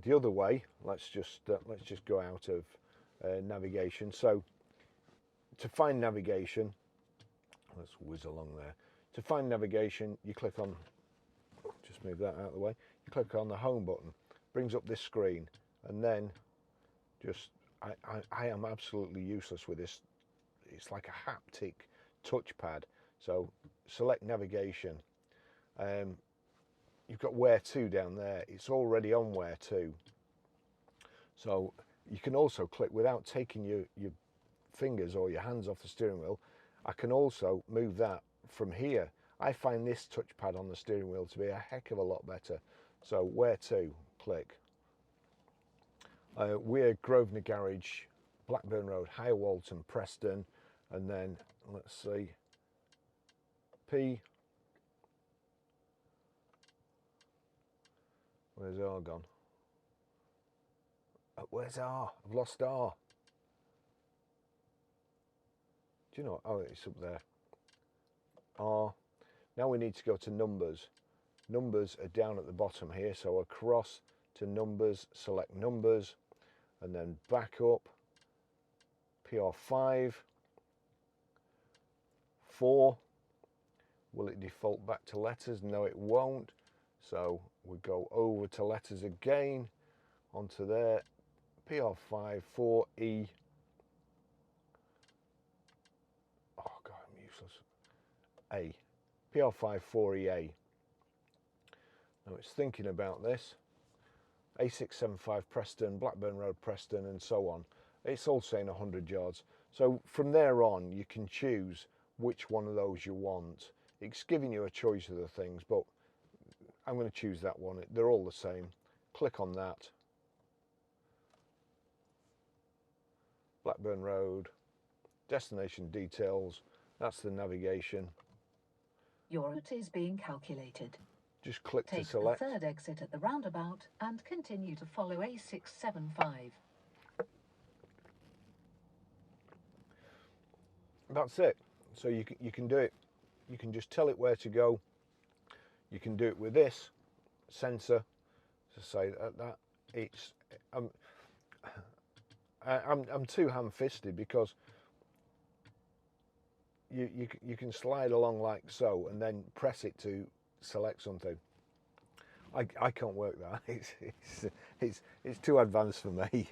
the other way, let's just go out of navigation. So to find navigation, let's whiz along there. To find navigation, you click on, just move that out of the way, you click on the home button, brings up this screen, and then just, I am absolutely useless with this. It's like a haptic touchpad. So select navigation. You've got where to down there. It's already on where to. So you can also click without taking your fingers or your hands off the steering wheel. I can also move that from here. I find this touchpad on the steering wheel to be a heck of a lot better. So where to, click. We're Grosvenor Garage, Blackburn Road, Higher Walton, Preston, and then let's see, P. Where's R gone? Where's R? I've lost R. Do you know? Oh, it's up there. R. Now we need to go to numbers. Numbers are down at the bottom here, so across to numbers, select numbers, and then back up. PR5. 4. Will it default back to letters? No, it won't. So we go over to letters again, onto there. PR5 4E. Oh God, I'm useless. A. PR5 4EA. Now it's thinking about this. A675 Preston, Blackburn Road Preston, and so on. It's all saying 100 yards. So from there on, you can choose which one of those you want. It's giving you a choice of the things, but I'm going to choose that one. They're all the same. Click on that. Blackburn Road, destination details. That's the navigation. Your route is being calculated. Just click to select. Take the third exit at the roundabout and continue to follow A675. That's it. So you can do it. You can just tell it where to go. You can do it with this sensor to say that it's. I'm too ham-fisted because you can slide along like so and then press it to select something. I can't work that. It's too advanced for me.